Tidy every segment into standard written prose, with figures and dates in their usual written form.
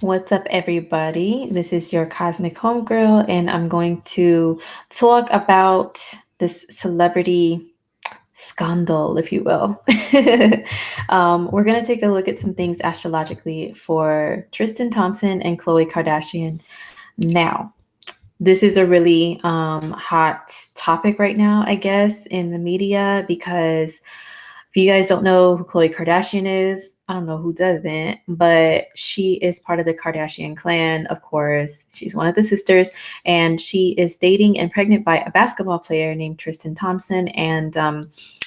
What's up, everybody? This is your Cosmic Homegirl, and I'm going to talk about this celebrity scandal, if you will. We're going to take a look at some things astrologically for Tristan Thompson and Khloe Kardashian. Now, this is a really hot topic right now, I guess, in the media because if you guys don't know who Khloe Kardashian is, I don't know who doesn't, but she is part of the Kardashian clan, of course. She's one of the sisters, and she is dating and pregnant by a basketball player named Tristan Thompson. And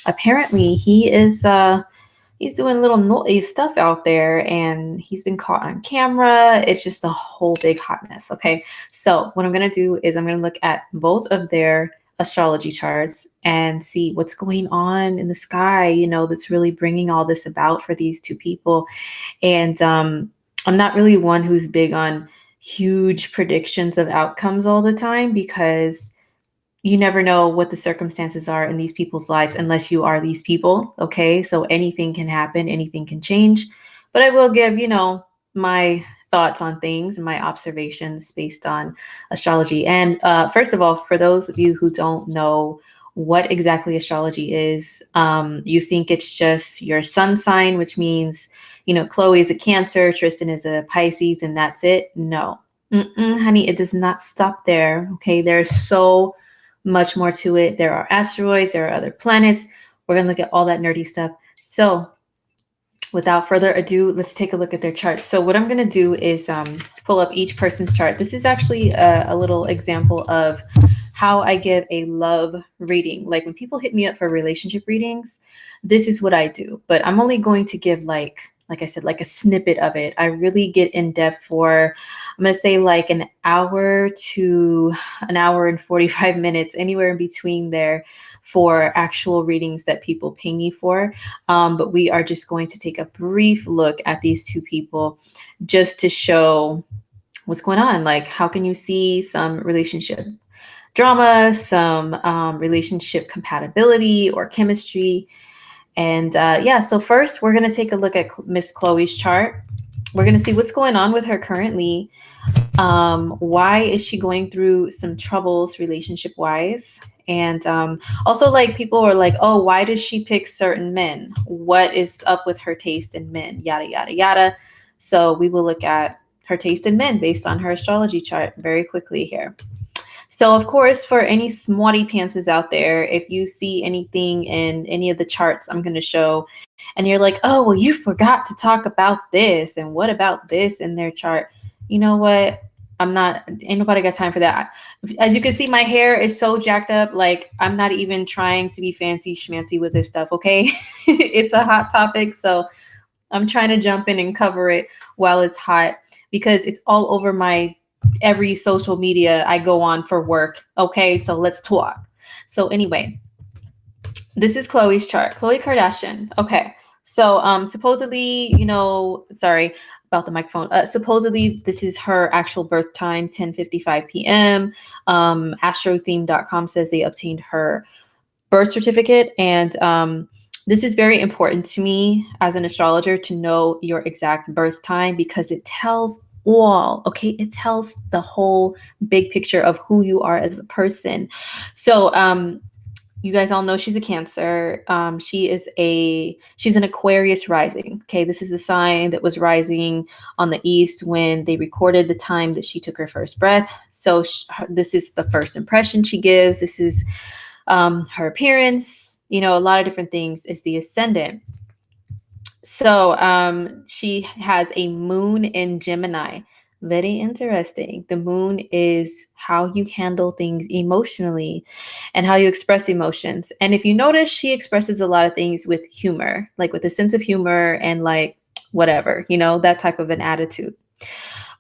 apparently, he's doing little naughty stuff out there, and he's been caught on camera. It's just a whole big hot mess. Okay, so what I'm gonna do is I'm gonna look at both of their astrology charts and see what's going on in the sky, that's really bringing all this about for these two people. And I'm not really one who's big on huge predictions of outcomes all the time because you never know what the circumstances are in these people's lives unless you are these people. Okay, so anything can happen, anything can change, but I will give my thoughts on things and my observations based on astrology. And first of all, for those of you who don't know what exactly astrology is, you think it's just your sun sign, which means Khloe is a Cancer, Tristan is a Pisces, and that's it. No. Honey, it does not stop there. Okay, there's so much more to it. There are asteroids, there are other planets. We're going to look at all that nerdy stuff. So without further ado, let's take a look at their charts. So what I'm going to do is pull up each person's chart. This is actually a little example of how I give a love reading. Like when people hit me up for relationship readings, this is what I do. But I'm only going to give like I said, like a snippet of it. I really get in depth for, I'm going to say like an hour to an hour and 45 minutes, anywhere in between there for actual readings that people pay me for. But we are just going to take a brief look at these two people just to show what's going on. Like, how can you see some relationship drama, some relationship compatibility or chemistry? And so first we're going to take a look at Miss Khloe's chart. We're going to see what's going on with her currently. Why is she going through some troubles relationship wise? And also, like, people are like, oh, why does she pick certain men? What is up with her taste in men? Yada, yada, yada. So we will look at her taste in men based on her astrology chart very quickly here. So, of course, for any smarty pantses out there, if you see anything in any of the charts I'm going to show, and you're like, oh, well, you forgot to talk about this, and what about this in their chart? You know what? Ain't nobody got time for that. As you can see, my hair is so jacked up. Like, I'm not even trying to be fancy schmancy with this stuff, okay? It's a hot topic, so I'm trying to jump in and cover it while it's hot because it's all over my every social media I go on for work. Okay, so let's talk. So anyway, this is Khloe's chart. Khloe Kardashian. Okay, so supposedly, sorry about the microphone. Supposedly, this is her actual birth time, 10:55 p.m. Astrotheme.com says they obtained her birth certificate, and this is very important to me as an astrologer to know your exact birth time because it tells it tells the whole big picture of who you are as a person. So you guys all know she's a Cancer. She's an Aquarius rising. Okay, this is a sign that was rising on the east when they recorded the time that she took her first breath. So this is the first impression she gives. This is her appearance, a lot of different things. Is the ascendant. So she has a moon in Gemini. Very interesting. The moon is how you handle things emotionally and how you express emotions. And if you notice, she expresses a lot of things with humor, like with a sense of humor and like whatever, that type of an attitude.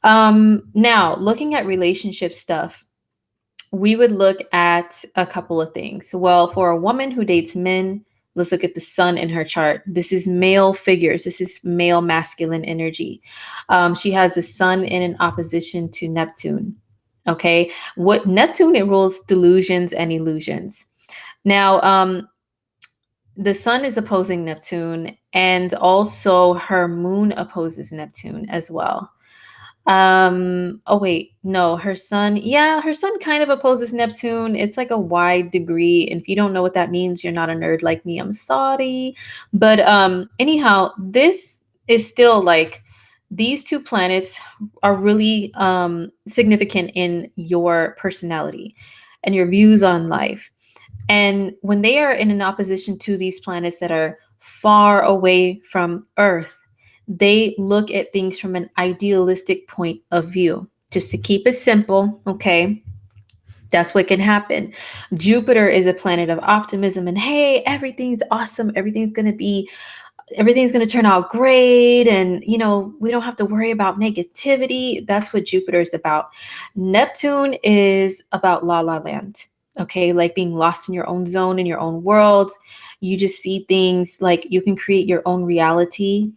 Now, looking at relationship stuff, we would look at a couple of things. Well, for a woman who dates men, let's look at the sun in her chart. This is male figures. This is male masculine energy. She has the sun in an opposition to Neptune. Okay. What Neptune, it rules delusions and illusions. Now, the sun is opposing Neptune, and also her moon opposes Neptune as well. Oh wait, no, her sun kind of opposes Neptune. It's like a wide degree. And if you don't know what that means, you're not a nerd like me. I'm sorry. But anyhow, this is still like these two planets are really significant in your personality and your views on life. And when they are in an opposition to these planets that are far away from Earth, they look at things from an idealistic point of view. Just to keep it simple, okay? That's what can happen. Jupiter is a planet of optimism and hey, everything's awesome. Everything's going to turn out great and we don't have to worry about negativity. That's what Jupiter is about. Neptune is about la la land. Okay, like being lost in your own zone, in your own world. You just see things like you can create your own reality,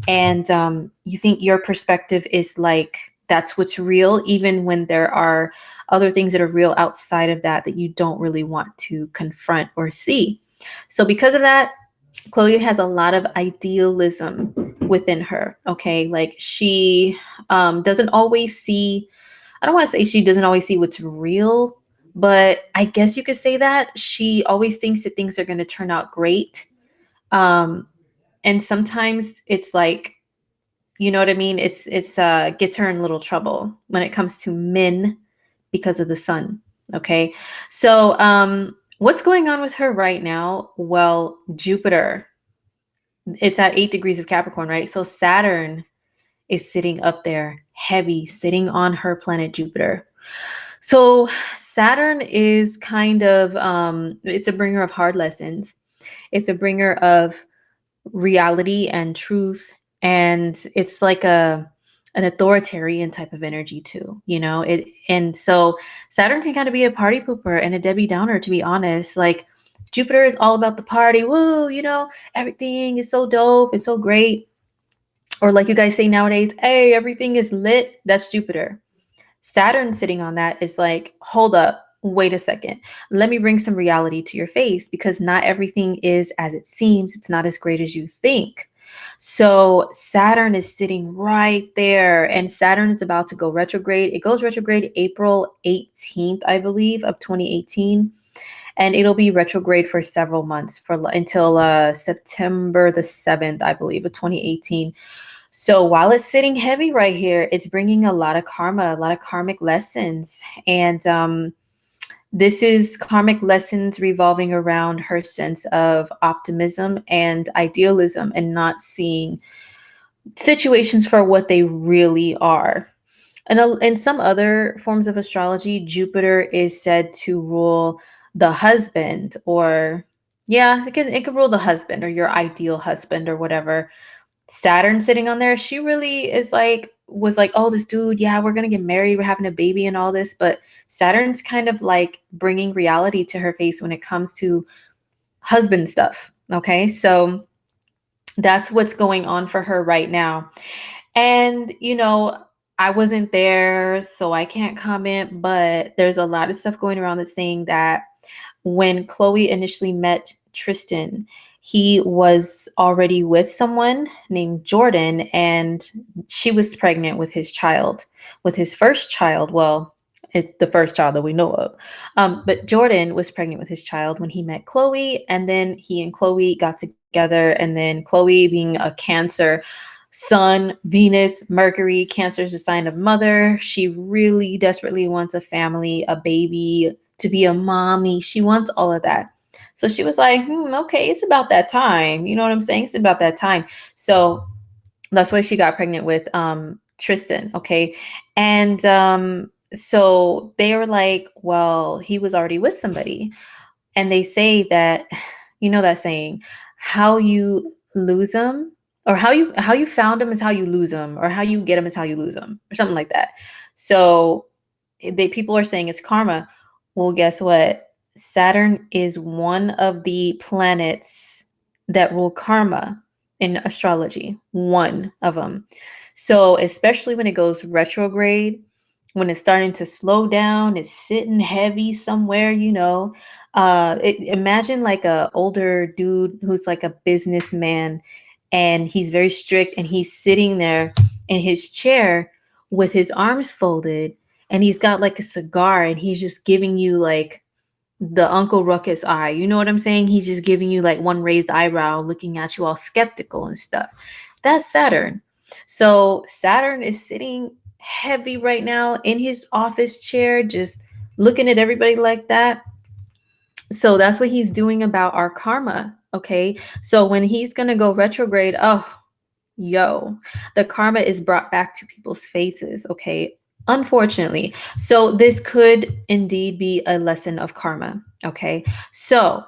and you think your perspective is like that's what's real, even when there are other things that are real outside of that that you don't really want to confront or see. So because of that, Khloe has a lot of idealism within her. Okay, like she doesn't always see. I don't want to say she doesn't always see what's real, but I guess you could say that she always thinks that things are going to turn out great. Um, and sometimes it's like, you know what I mean? It's gets her in little trouble when it comes to men because of the sun. Okay, so what's going on with her right now? Well, Jupiter, it's at 8 degrees of Capricorn, right? So Saturn is sitting up there heavy, sitting on her planet Jupiter. So Saturn is kind of it's a bringer of hard lessons. It's a bringer of reality and truth, and it's like an authoritarian type of energy too, it. And so Saturn can kind of be a party pooper and a Debbie Downer, to be honest. Like Jupiter is all about the party, woo, everything is so dope, it's so great. Or like you guys say nowadays, hey, everything is lit. That's Jupiter. Saturn sitting on that is like, hold up, wait a second. Let me bring some reality to your face, because not everything is as it seems. It's not as great as you think. So Saturn is sitting right there, and Saturn is about to go retrograde. It goes retrograde April 18th, I believe, of 2018. And it'll be retrograde for several months until September the 7th, I believe, of 2018. So while it's sitting heavy right here, it's bringing a lot of karma, a lot of karmic lessons. And this is karmic lessons revolving around her sense of optimism and idealism and not seeing situations for what they really are. And in some other forms of astrology, Jupiter is said to rule the husband, or yeah, it can rule the husband or your ideal husband or whatever. Saturn sitting on there, she really was like, oh, this dude, yeah, we're gonna get married, we're having a baby and all this. But Saturn's kind of like bringing reality to her face when it comes to husband stuff. Okay, so that's what's going on for her right now. And I wasn't there, so I can't comment, but there's a lot of stuff going around that's saying that when Khloe initially met Tristan, he was already with someone named Jordan, and she was pregnant with his child, with his first child. Well, it's the first child that we know of. But Jordan was pregnant with his child when he met Khloe, and then he and Khloe got together, and then Khloe, being a Cancer, Sun, Venus, Mercury, Cancer is a sign of mother. She really desperately wants a family, a baby, to be a mommy. She wants all of that. So she was like, okay, it's about that time. You know what I'm saying? It's about that time. So that's why she got pregnant with Tristan. Okay. And so they were like, well, he was already with somebody. And they say that, that saying, how you lose them, or how you found them is how you lose them, or how you get them is how you lose them, or something like that. So people are saying it's karma. Well, guess what? Saturn is one of the planets that rule karma in astrology, one of them. So especially when it goes retrograde, when it's starting to slow down, it's sitting heavy somewhere, imagine like a older dude who's like a businessman, and he's very strict, and he's sitting there in his chair with his arms folded, and he's got like a cigar, and he's just giving you like the Uncle Ruckus eye. You know what I'm saying? He's just giving you like one raised eyebrow, looking at you all skeptical and stuff. That's Saturn. So Saturn is sitting heavy right now in his office chair, just looking at everybody like that. So that's what he's doing about our karma. Okay. So when he's going to go retrograde, oh, yo, the karma is brought back to people's faces. Okay. Unfortunately. So this could indeed be a lesson of karma. Okay. So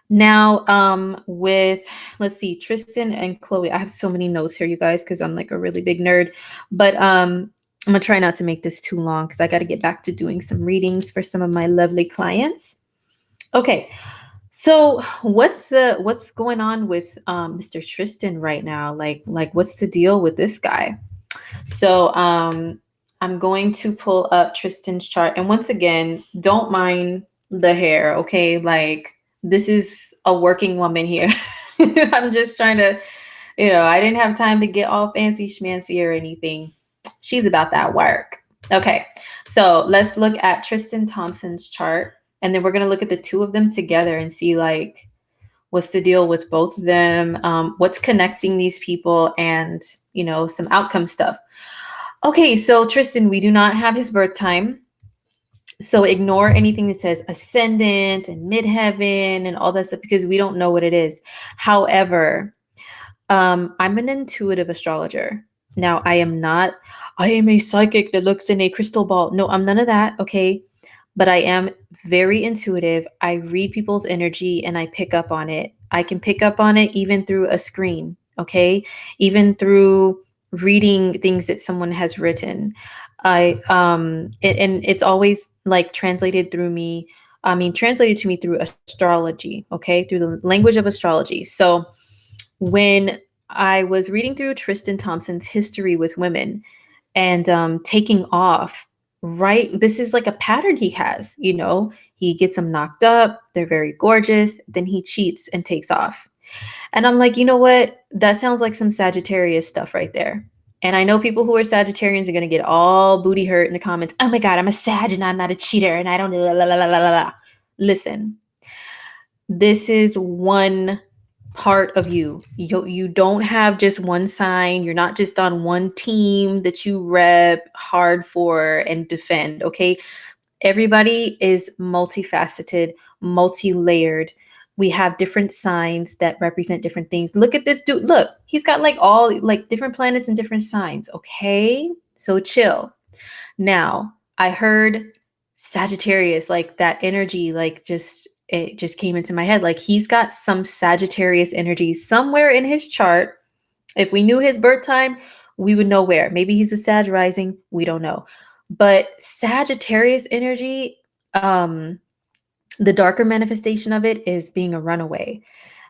now, with, let's see, Tristan and Khloe. I have so many notes here, you guys, because I'm like a really big nerd. But I'm gonna try not to make this too long because I got to get back to doing some readings for some of my lovely clients. Okay, so what's going on with Mr. Tristan right now? Like what's the deal with this guy? So I'm going to pull up Tristan's chart. And once again, don't mind the hair, okay? Like this is a working woman here. I'm just trying to, I didn't have time to get all fancy schmancy or anything. She's about that work. Okay, so let's look at Tristan Thompson's chart. And then we're going to look at the two of them together and see like what's the deal with both of them, what's connecting these people, and, some outcome stuff. Okay, so Tristan, we do not have his birth time. So ignore anything that says ascendant and midheaven and all that stuff because we don't know what it is. However, I'm an intuitive astrologer. Now, I am a psychic that looks in a crystal ball. No, I'm none of that, okay? But I am very intuitive. I read people's energy and I pick up on it. I can pick up on it even through a screen, okay? Even through reading things that someone has written. And it's always like translated to me through astrology, okay? Through the language of astrology. So when I was reading through Tristan Thompson's history with women and taking off, right? This is like a pattern he has, he gets them knocked up. They're very gorgeous. Then he cheats and takes off. And I'm like, you know what? That sounds like some Sagittarius stuff right there. And I know people who are Sagittarians are going to get all booty hurt in the comments. Oh my God, I'm a Sag and I'm not a cheater and I don't. La, la, la, la, la, la. Listen, this is one part of you. You don't have just one sign. You're not just on one team that you rep hard for and defend, okay? Everybody is multifaceted, multi-layered. We have different signs that represent different things. Look at this dude. Look, he's got like all like different planets and different signs, okay? So chill. Now, I heard Sagittarius, like that energy, like it just came into my head. Like he's got some Sagittarius energy somewhere in his chart. If we knew his birth time, we would know where. Maybe he's a Sag rising. We don't know. But Sagittarius energy, the darker manifestation of it is being a runaway.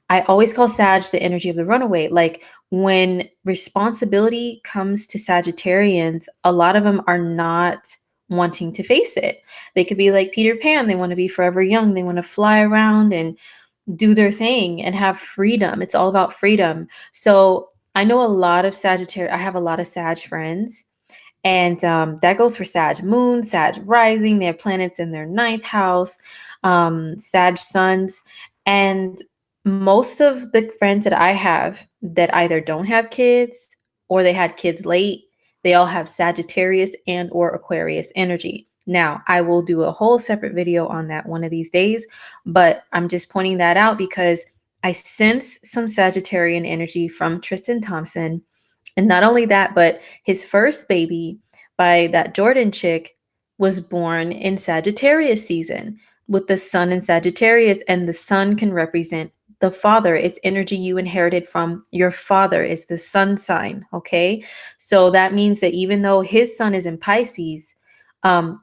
I always call Sag the energy of the runaway. Like when responsibility comes to Sagittarians, a lot of them are not wanting to face it. They could be like Peter Pan. They want to be forever young. They want to fly around and do their thing and have freedom. It's all about freedom. So I know a lot of Sagittarius. I have a lot of Sag friends. And that goes for Sag moon, Sag rising. They have planets in their ninth house, Sag suns. And most of the friends that I have that either don't have kids or they had kids late, they all have Sagittarius and or Aquarius energy. Now, I will do a whole separate video on that one of these days, but I'm just pointing that out because I sense some Sagittarian energy from Tristan Thompson. And not only that, but his first baby by that Jordan chick was born in Sagittarius season with the sun in Sagittarius, and the sun can represent the father. It's energy you inherited from your father. Is the sun sign, okay? So that means that even though his sun is in Pisces,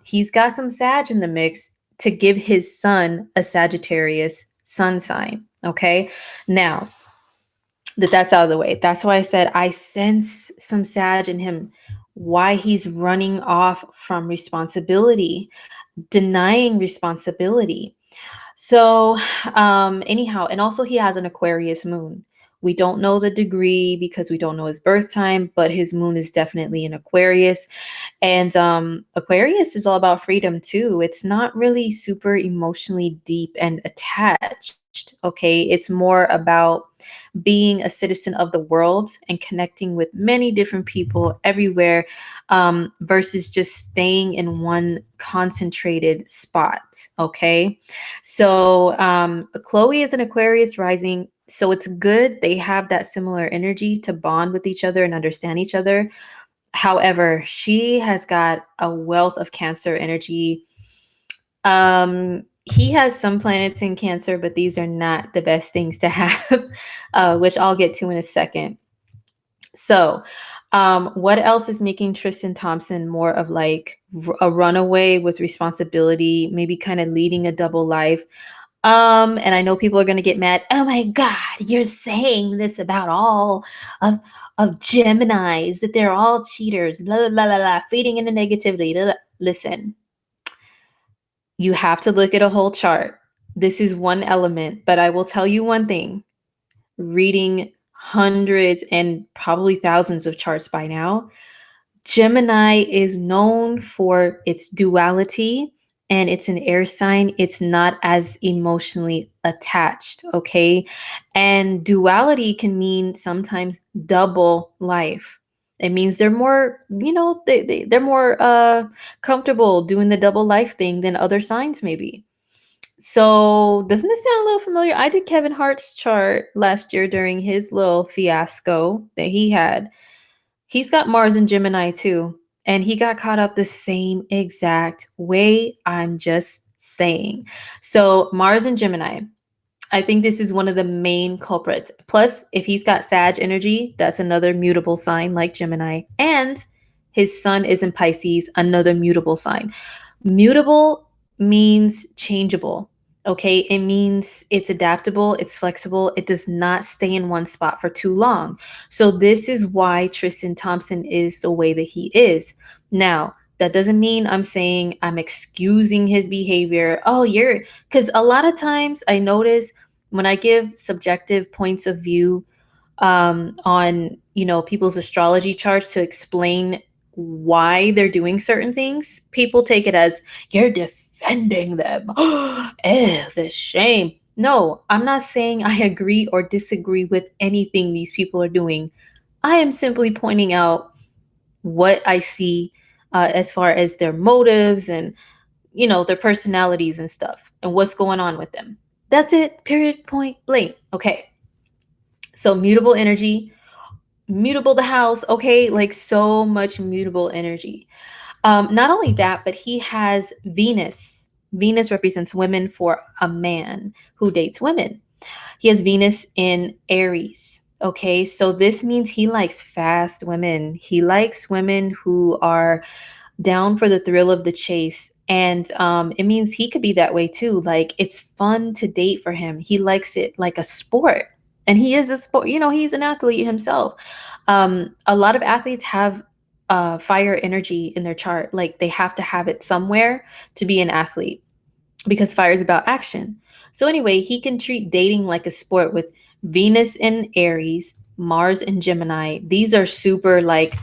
he's got some Sag in the mix to give his son a Sagittarius sun sign, okay? Now, that's out of the way. That's why I said I sense some Sag in him. Why he's running off from responsibility, denying responsibility. So anyhow, and also he has an Aquarius moon, We don't know the degree because we don't know his birth time, but his moon is definitely in Aquarius. And Aquarius is all about freedom too. It's not really super emotionally deep and attached. Okay. It's more about being a citizen of the world and connecting with many different people everywhere, versus just staying in one concentrated spot. Okay. So Khloe is an Aquarius rising. So it's good. They have that similar energy to bond with each other and understand each other. However, she has got a wealth of Cancer energy. He has some planets in Cancer, but these are not the best things to have, which I'll get to in a second. So, what else is making Tristan Thompson more of like a runaway with responsibility, maybe kind of leading a double life? And I know people are gonna get mad. Oh my God, you're saying this about all of Geminis, that they're all cheaters, blah blah blah blah, blah feeding into negativity. Blah, blah. Listen, you have to look at a whole chart. This is one element, but I will tell you one thing. Reading hundreds and probably thousands of charts by now, Gemini is known for its duality, and it's an air sign. It's not as emotionally attached, okay? And duality can mean sometimes double life. It means they're more, they're more comfortable doing the double life thing than other signs maybe. So, doesn't this sound a little familiar? I did Kevin Hart's chart last year during his little fiasco that he had. He's got Mars and Gemini too, and he got caught up the same exact way. I'm just saying. So, Mars and Gemini, I think this is one of the main culprits. Plus, if he's got Sag energy, that's another mutable sign like Gemini. And his sun is in Pisces, another mutable sign. Mutable means changeable. Okay. It means it's adaptable, it's flexible, it does not stay in one spot for too long. So, this is why Tristan Thompson is the way that he is. Now, that doesn't mean I'm saying I'm excusing his behavior. Oh, because a lot of times I notice when I give subjective points of view on people's astrology charts to explain why they're doing certain things, people take it as you're defending them. The shame. No, I'm not saying I agree or disagree with anything these people are doing. I am simply pointing out what I see as far as their motives and their personalities and stuff and what's going on with them. That's it. Period. Point blank. Okay. So mutable energy, mutable the house. Okay. Like so much mutable energy. Not only that, but he has Venus. Venus represents women for a man who dates women. He has Venus in Aries. Okay. So this means he likes fast women. He likes women who are down for the thrill of the chase. And it means he could be that way too. Like it's fun to date for him. He likes it like a sport. And he is a sport, he's an athlete himself. A lot of athletes have fire energy in their chart. Like they have to have it somewhere to be an athlete because fire is about action. So anyway, he can treat dating like a sport with Venus in Aries, Mars in Gemini. These are super like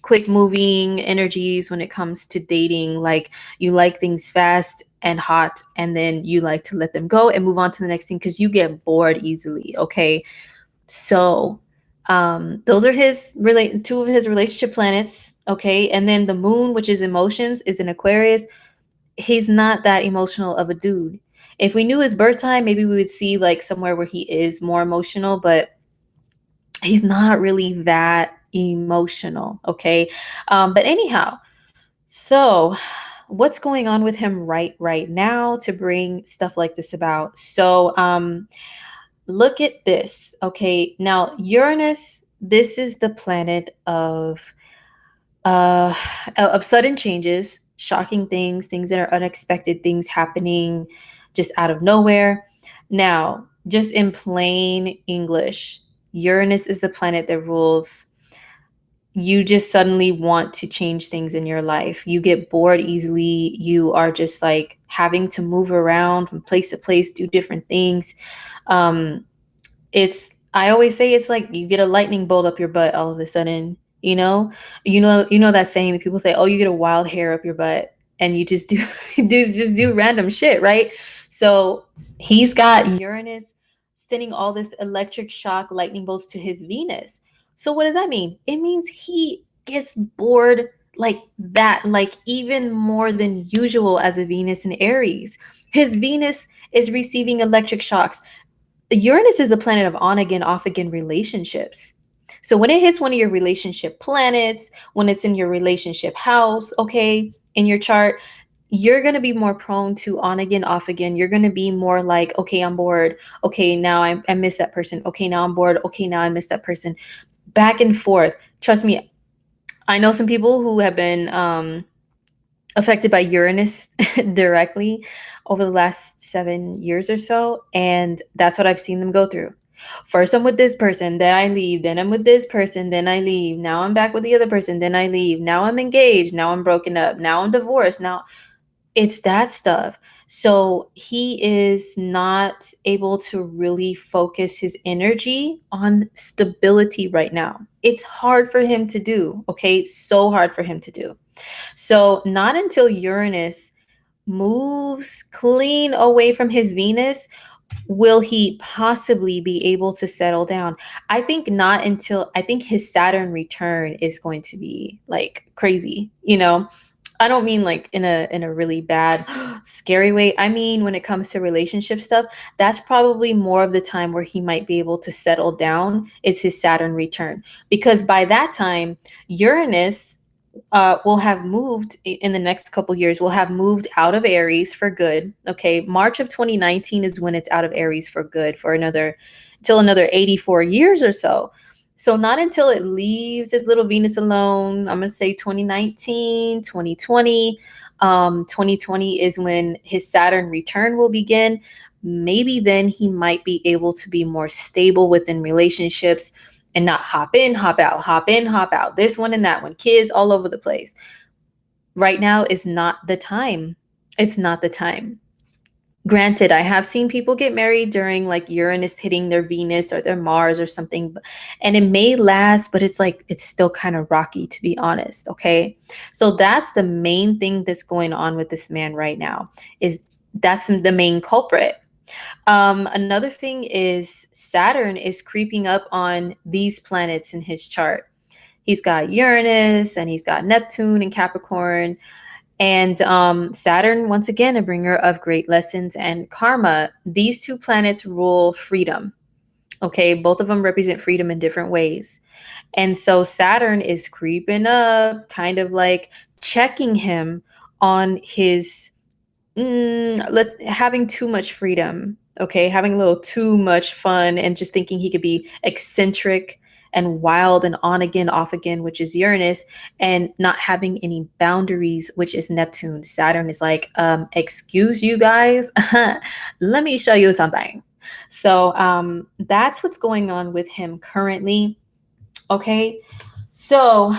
quick moving energies when it comes to dating. Like you like things fast and hot, and then you like to let them go and move on to the next thing because you get bored easily. Okay. So those are two of his relationship planets. Okay. And then the moon, which is emotions, is in Aquarius. He's not that emotional of a dude. If we knew his birth time, maybe we would see like somewhere where he is more emotional, but he's not really that emotional. Okay. But anyhow, so what's going on with him right now to bring stuff like this about? So look at this. Okay. Now Uranus, this is the planet of sudden changes, shocking things that are unexpected, things happening just out of nowhere. Now, just in plain English, Uranus is the planet that rules. You just suddenly want to change things in your life. You get bored easily. You are just like having to move around from place to place, do different things. Um, it's I always say it's like you get a lightning bolt up your butt all of a sudden, you know that saying that people say, "Oh, you get a wild hair up your butt," and you just do do random shit, right? So he's got Uranus sending all this electric shock lightning bolts to his Venus. So what does that mean? It means he gets bored like that, like even more than usual as a Venus in Aries. His Venus is receiving electric shocks. Uranus is a planet of on again, off again relationships. So when it hits one of your relationship planets, when it's in your relationship house, okay, in your chart, you're going to be more prone to on again, off again. You're going to be more like, okay, I'm bored. Okay, now I miss that person. Okay, now I'm bored. Okay, now I miss that person. Back and forth. Trust me, I know some people who have been affected by Uranus directly over the last 7 years or so. And that's what I've seen them go through. First, I'm with this person, then I leave, then I'm with this person, then I leave. Now I'm back with the other person, then I leave. Now I'm engaged, now I'm broken up, now I'm divorced. Now it's that stuff. So he is not able to really focus his energy on stability right now. It's hard for him to do, okay? So hard for him to do. So, not until Uranus moves clean away from his Venus will he possibly be able to settle down. I think not until I think his Saturn return is going to be like crazy, I don't mean like in a really bad scary way. I mean when it comes to relationship stuff, that's probably more of the time where he might be able to settle down is his Saturn return. Because by that time, Uranus will have moved in the next couple years, will have moved out of Aries for good. Okay. March of 2019 is when it's out of Aries for good for until another 84 years or so. So not until it leaves its little Venus alone, I'm going to say 2019, 2020. 2020 is when his Saturn return will begin. Maybe then he might be able to be more stable within relationships and not hop in, hop out, hop in, hop out, this one and that one, kids all over the place. Right now is not the time. It's not the time. Granted, I have seen people get married during like Uranus hitting their Venus or their Mars or something, and it may last, but it's like it's still kind of rocky, to be honest. Okay. So that's the main thing that's going on with this man right now, is that's the main culprit. Another thing is Saturn is creeping up on these planets in his chart. He's got Uranus and he's got Neptune and Capricorn. And Saturn, once again, a bringer of great lessons and karma. These two planets rule freedom. Okay, both of them represent freedom in different ways. And so Saturn is creeping up, kind of like checking him on his having too much freedom, okay, having a little too much fun and just thinking he could be eccentric and wild and on again, off again, which is Uranus, and not having any boundaries, which is Neptune. Saturn is like, excuse you guys, let me show you something. So that's what's going on with him currently. Okay. So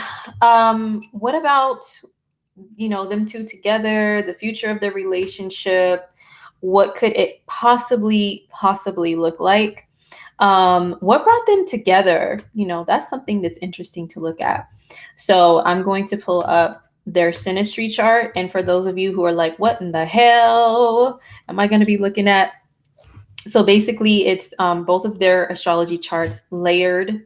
what about them two together, the future of their relationship? What could it possibly look like? What brought them together? That's something that's interesting to look at. So I'm going to pull up their Synastry chart. And for those of you who are like, what in the hell am I going to be looking at? So basically it's both of their astrology charts layered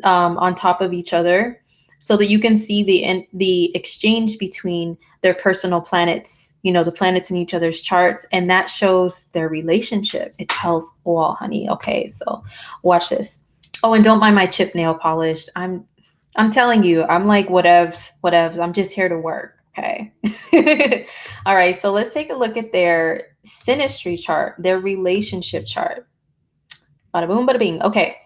on top of each other, so that you can see the exchange between their personal planets, the planets in each other's charts, and that shows their relationship. It tells all, honey. Okay, so watch this. Oh, and don't mind my chip nail polish. I'm telling you, I'm like whatevs. I'm just here to work. Okay. All right, so let's take a look at their Synastry chart, their relationship chart. Bada boom, bada bing. Okay.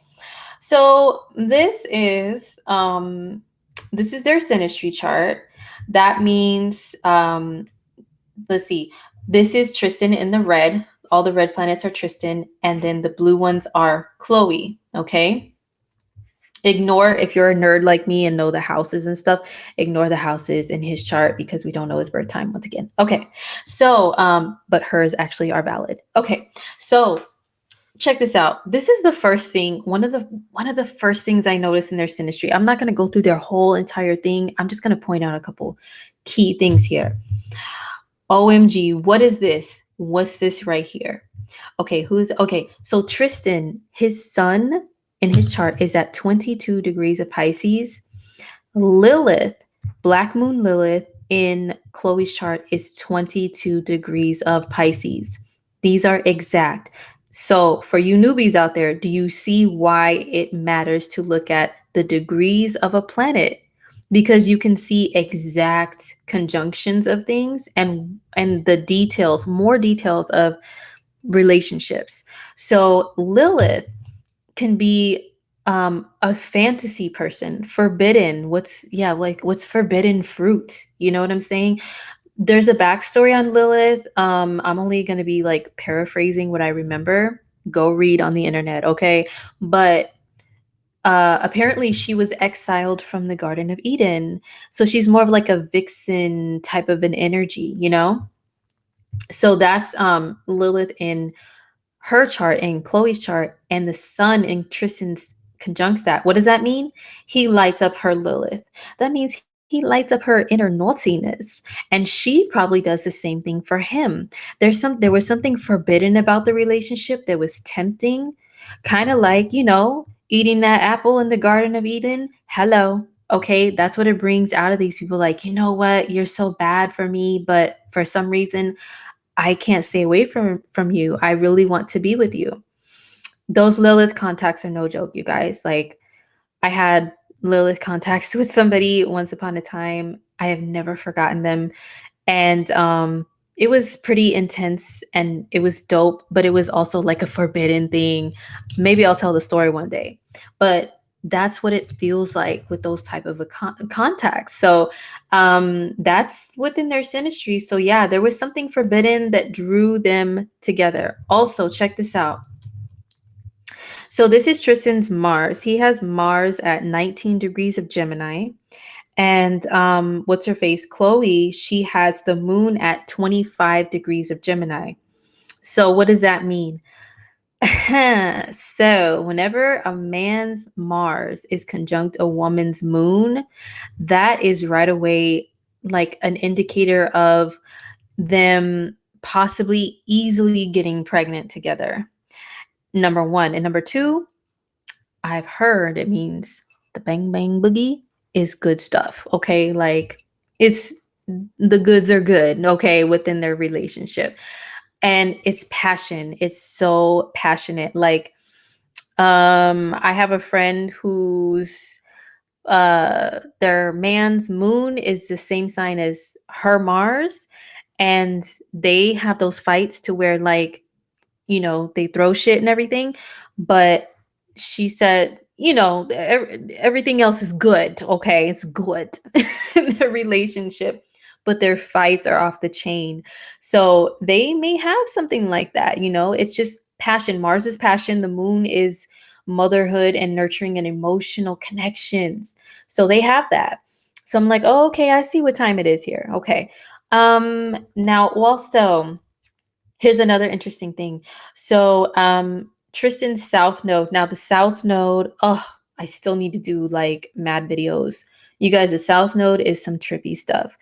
So this is their Synastry chart. That means let's see. This is Tristan in the red. All the red planets are Tristan, and then the blue ones are Khloe. Okay. Ignore, if you're a nerd like me and know the houses and stuff, ignore the houses in his chart because we don't know his birth time once again. Okay. So but hers actually are valid. Okay. So check this out. This is the first thing, one of the first things I noticed in their synastry. I'm not going to go through their whole entire thing. I'm just going to point out a couple key things here. OMG, what is this? What's this right here? Okay, so Tristan, his sun in his chart is at 22 degrees of Pisces. Lilith, Black Moon Lilith in Khloe's chart is 22 degrees of Pisces. These are exact. So, for you newbies out there, do you see why it matters to look at the degrees of a planet? Because you can see exact conjunctions of things and the details, more details of relationships. So, Lilith can be a fantasy person, forbidden. What's forbidden fruit? You know what I'm saying? There's a backstory on Lilith. I'm only going to be like paraphrasing what I remember. Go read on the internet, okay? But apparently she was exiled from the Garden of Eden. So she's more of like a vixen type of an energy, you know? So that's Lilith in her chart and Khloe's chart, and the sun in Tristan's conjuncts that. What does that mean? He lights up her Lilith. That means he lights up her inner naughtiness. And she probably does the same thing for him. There was something forbidden about the relationship that was tempting, kind of like, eating that apple in the Garden of Eden. Hello. Okay, that's what it brings out of these people. Like, you know what? You're so bad for me, but for some reason I can't stay away from you. I really want to be with you. Those Lilith contacts are no joke, you guys. Like, I had Lilith contacts with somebody once upon a time. I have never forgotten them. And it was pretty intense and it was dope, but it was also like a forbidden thing. Maybe I'll tell the story one day. But that's what it feels like with those type of contacts. So that's within their synastry. So yeah, there was something forbidden that drew them together. Also, check this out. So this is Tristan's Mars. He has Mars at 19 degrees of Gemini. And what's her face? Khloe, she has the moon at 25 degrees of Gemini. So what does that mean? So whenever a man's Mars is conjunct a woman's moon, that is right away like an indicator of them possibly easily getting pregnant together. Number one. And number two, I've heard it means the bang bang boogie is good stuff. Okay. Like it's the goods are good. Okay. Within their relationship. And it's passion. It's so passionate. Like, I have a friend whose their man's moon is the same sign as her Mars. And they have those fights to where like they throw shit and everything. But she said, everything else is good. Okay. It's good in their relationship, but their fights are off the chain. So they may have something like that. It's just passion. Mars is passion. The moon is motherhood and nurturing and emotional connections. So they have that. So I'm like, oh, okay, I see what time it is here. Okay. Now also, here's another interesting thing. So, Tristan's South Node. Now, the South Node, oh, I still need to do like mad videos. You guys, the South Node is some trippy stuff.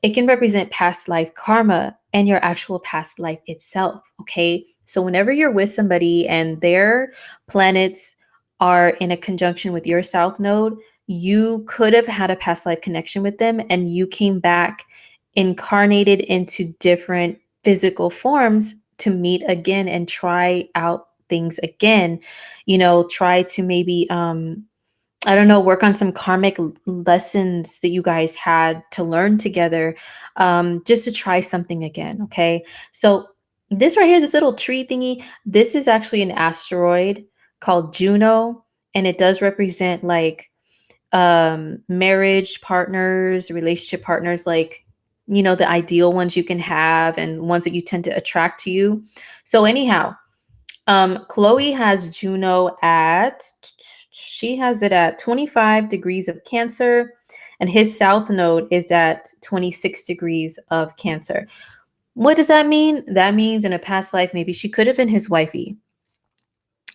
It can represent past life karma and your actual past life itself. Okay. So, whenever you're with somebody and their planets are in a conjunction with your South Node, you could have had a past life connection with them and you came back incarnated into different physical forms to meet again and try out things again. Try to maybe I don't know, work on some karmic lessons that you guys had to learn together, just to try something again. Okay. So this right here, this little tree thingy, this is actually an asteroid called Juno, and it does represent like marriage partners, relationship partners, like the ideal ones you can have and ones that you tend to attract to you. So anyhow, Khloe has Juno she has it at 25 degrees of Cancer, and his South Node is at 26 degrees of Cancer. What does that mean? That means in a past life, maybe she could have been his wifey.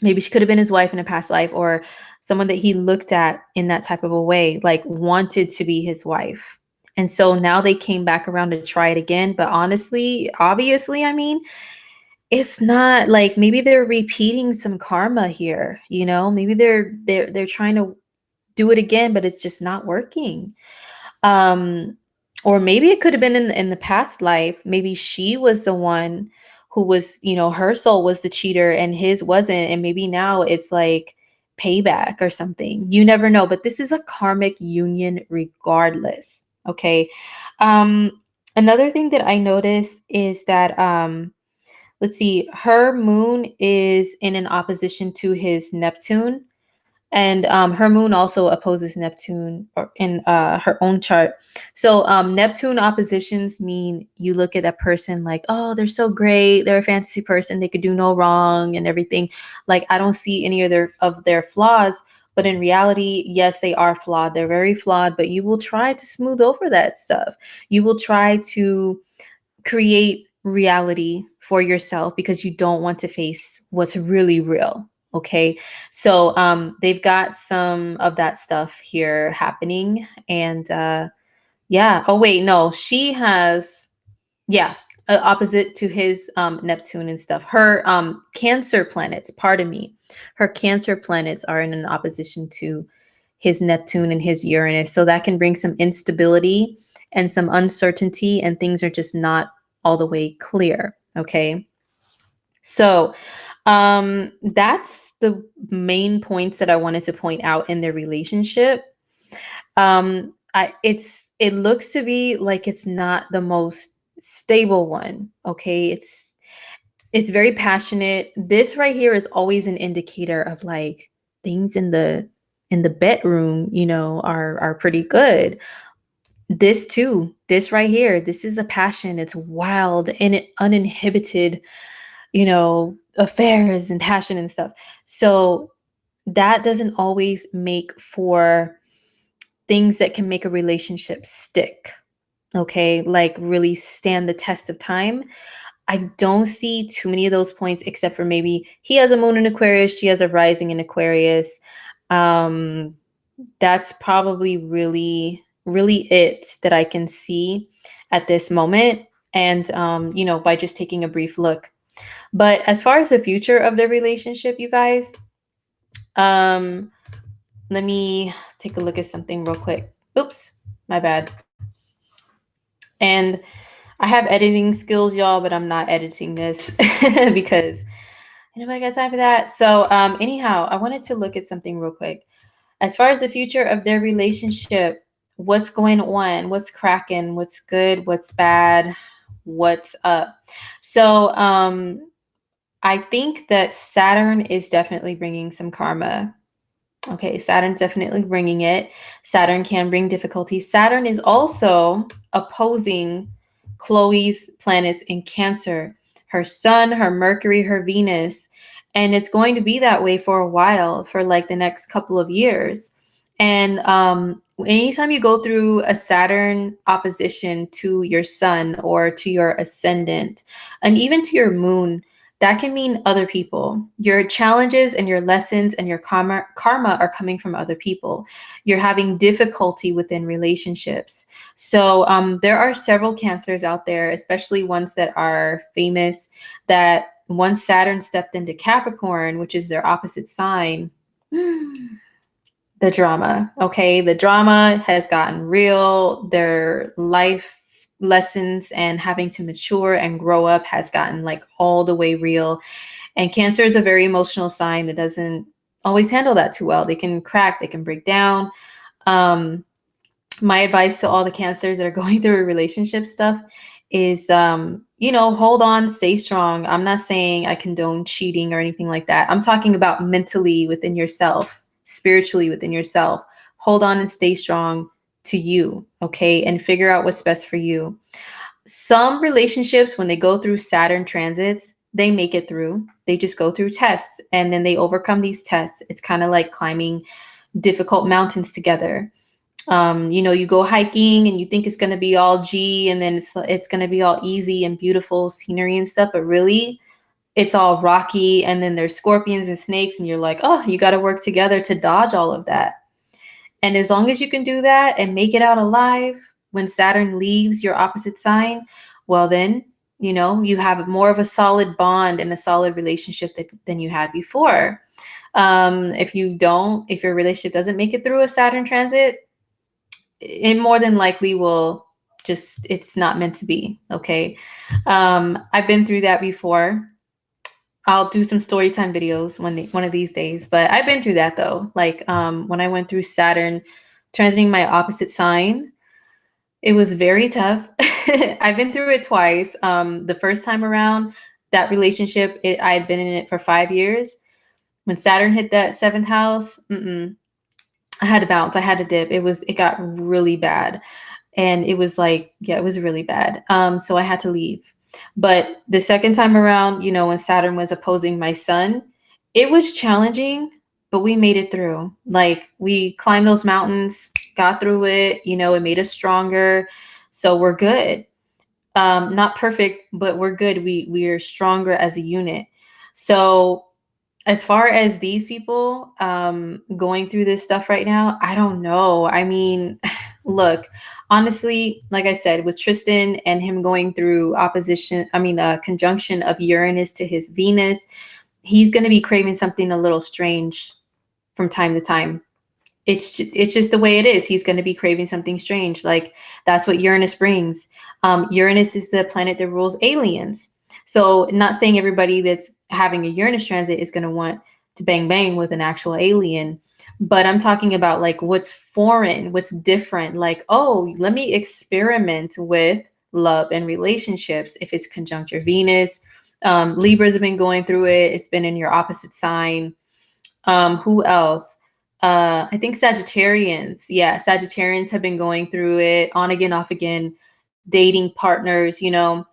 Maybe she could have been his wife in a past life, or someone that he looked at in that type of a way, like wanted to be his wife. And so now they came back around to try it again. But honestly, obviously, I mean, it's not like, maybe they're repeating some karma here, you know? Maybe they're trying to do it again, but it's just not working. Um, or maybe it could have been in the past life. Maybe she was the one who was, you know, her soul was the cheater and his wasn't. And maybe now it's like payback or something. You never know. But this is a karmic union regardless. Okay. Um, Another thing that I noticed is that let's see, her moon is in an opposition to his Neptune. And her moon also opposes Neptune in her own chart. So Neptune oppositions mean you look at a person like, oh, they're so great. They're a fantasy person. They could do no wrong and everything. Like, I don't see any of their flaws. But in reality, yes, they are flawed. They're very flawed. But you will try to smooth over that stuff. You will try to create reality for yourself because you don't want to face what's really real. Okay. So they've got some of that stuff here happening. And yeah. Oh wait, no, she has, yeah, opposite to his Neptune and stuff. Her Cancer planets, pardon me, her Cancer planets are in an opposition to his Neptune and his Uranus. So that can bring some instability and some uncertainty, and things are just not all the way clear. Okay. So that's the main points that I wanted to point out in their relationship. It looks to be like it's not the most stable one. Okay. It's very passionate. This right here is always an indicator of like things in the bedroom, you know, are pretty good. This too, this right here, this is a passion. It's wild and uninhibited, you know, affairs and passion and stuff. So that doesn't always make for things that can make a relationship stick. Okay, like really stand the test of time. I don't see too many of those points, except for maybe he has a moon in Aquarius, she has a rising in Aquarius. Um, that's probably really it that I can see at this moment. And you know, by just taking a brief look. But as far as the future of their relationship, you guys, um, let me take a look at something real quick. Oops, my bad. And I have editing skills, y'all, but I'm not editing this because nobody got time for that. So, anyhow, I wanted to look at something real quick. As far as the future of their relationship, what's going on? What's cracking? What's good? What's bad? What's up? So, I think that Saturn is definitely bringing some karma. Okay, Saturn's definitely bringing it. Saturn can bring difficulties. Saturn is also opposing Khloe's planets in Cancer, her Sun, her Mercury, her Venus. And it's going to be that way for a while, for like the next couple of years. And anytime you go through a Saturn opposition to your Sun or to your ascendant, and even to your moon, that can mean other people. Your challenges and your lessons and your karma are coming from other people. You're having difficulty within relationships. So there are several Cancers out there, especially ones that are famous, that once Saturn stepped into Capricorn, which is their opposite sign, the drama, okay? The drama has gotten real. Their life lessons and having to mature and grow up has gotten like all the way real. And Cancer is a very emotional sign that doesn't always handle that too well. They can crack, they can break down. My advice to all the Cancers that are going through relationship stuff is, you know, hold on, stay strong. I'm not saying I condone cheating or anything like that. I'm talking about mentally within yourself, spiritually within yourself. Hold on and stay strong to you, okay? And figure out what's best for you. Some relationships, when they go through Saturn transits, they make it through. They just go through tests and then they overcome these tests. It's kind of like climbing difficult mountains together. You know, you go hiking and you think it's going to be all G, and then it's going to be all easy and beautiful scenery and stuff, but really it's all rocky, and then there's scorpions and snakes, and you're like, oh, you got to work together to dodge all of that. And as long as you can do that and make it out alive when Saturn leaves your opposite sign, well, then, you know, you have more of a solid bond and a solid relationship than you had before. If your relationship doesn't make it through a Saturn transit, it more than likely will just, it's not meant to be. Okay. I've been through that before. I'll do some story time videos one of these days, but I've been through that though. Like when I went through Saturn transiting my opposite sign, it was very tough. I've been through it twice. The first time around, that relationship, I had been in it for 5 years. When Saturn hit that seventh house, I had to bounce. I had to dip. It got really bad. And it was like, yeah, it was really bad. So I had to leave. But the second time around, you know, when Saturn was opposing my sun, it was challenging, but we made it through. Like we climbed those mountains, got through it, you know, it made us stronger. So we're good. Not perfect, but we're good. We are stronger as a unit. So as far as these people going through this stuff right now, I don't know. I mean, look, honestly, like I said, with Tristan and him going through conjunction of Uranus to his Venus, he's going to be craving something a little strange from time to time. It's just the way it is. He's going to be craving something strange. Like that's what Uranus brings. Uranus is the planet that rules aliens. So not saying everybody that's having a Uranus transit is going to want to bang bang with an actual alien, but I'm talking about like what's foreign, what's different. Like, oh, let me experiment with love and relationships. If it's conjunct your Venus, Libras have been going through it. It's been in your opposite sign. Who else? I think Sagittarians. Yeah, Sagittarians have been going through it on again, off again, dating partners, you know.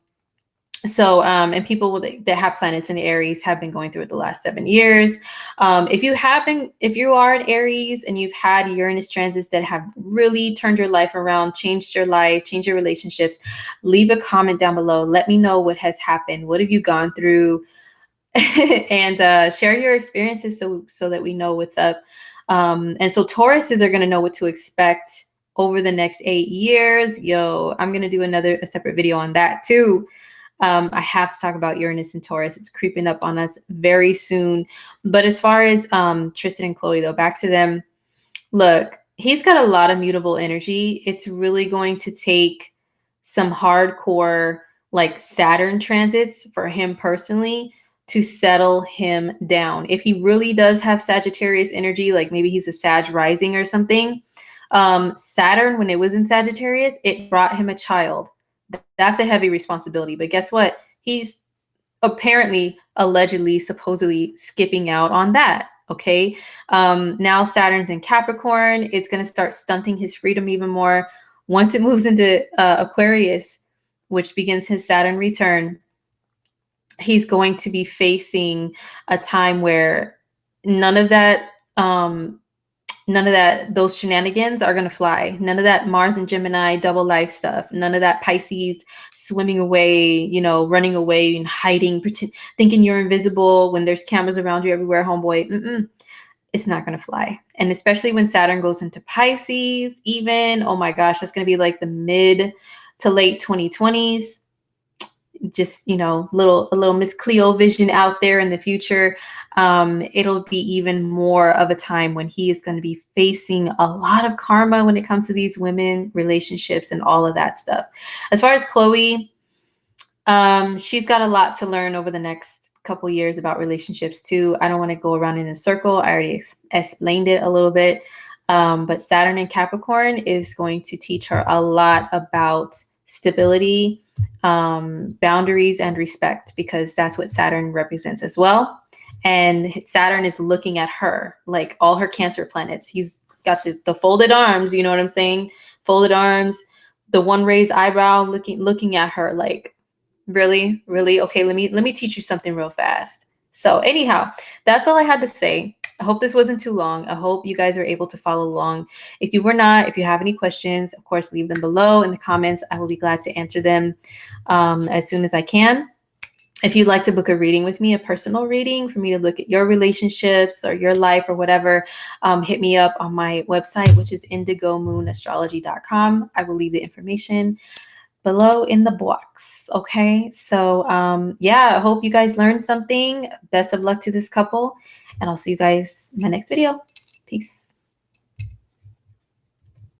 So, and people that have planets in Aries have been going through it the last 7 years. If you are in Aries and you've had Uranus transits that have really turned your life around, changed your life, changed your relationships, leave a comment down below. Let me know what has happened. What have you gone through? And share your experiences so that we know what's up. And so Tauruses are going to know what to expect over the next 8 years. Yo, I'm going to do a separate video on that too. I have to talk about Uranus and Taurus. It's creeping up on us very soon. But as far as Tristan and Khloe, though, back to them. Look, he's got a lot of mutable energy. It's really going to take some hardcore like Saturn transits for him personally to settle him down. If he really does have Sagittarius energy, like maybe he's a Sag rising or something, Saturn, when it was in Sagittarius, it brought him a child. That's a heavy responsibility. But guess what? He's apparently, allegedly, supposedly skipping out on that. Okay. Now Saturn's in Capricorn. It's going to start stunting his freedom even more. Once it moves into Aquarius, which begins his Saturn return, he's going to be facing a time where none of that, those shenanigans are going to fly. None of that Mars and Gemini double life stuff. None of that Pisces swimming away, you know, running away and hiding, thinking you're invisible when there's cameras around you everywhere, homeboy. It's not going to fly. And especially when Saturn goes into Pisces, even, oh my gosh, that's going to be like the mid to late 2020s. Just, you know, a little Miss Cleo vision out there in the future. It'll be even more of a time when he is going to be facing a lot of karma when it comes to these women relationships and all of that stuff. As far as Khloe, she's got a lot to learn over the next couple years about relationships too. I don't want to go around in a circle. I already explained it a little bit. But Saturn in Capricorn is going to teach her a lot about stability, boundaries, and respect, because that's what Saturn represents as well. And Saturn is looking at her, like all her Cancer planets. He's got the folded arms, you know what I'm saying? Folded arms, the one raised eyebrow, looking at her like, really? Okay, let me teach you something real fast. So anyhow, that's all I had to say. I hope this wasn't too long. I hope you guys are able to follow along. If you were not, if you have any questions, of course, leave them below in the comments. I will be glad to answer them as soon as I can. If you'd like to book a reading with me, a personal reading for me to look at your relationships or your life or whatever, hit me up on my website, which is indigomoonastrology.com. I will leave the information below in the box. Okay. So yeah, I hope you guys learned something. Best of luck to this couple. And I'll see you guys in my next video. Peace.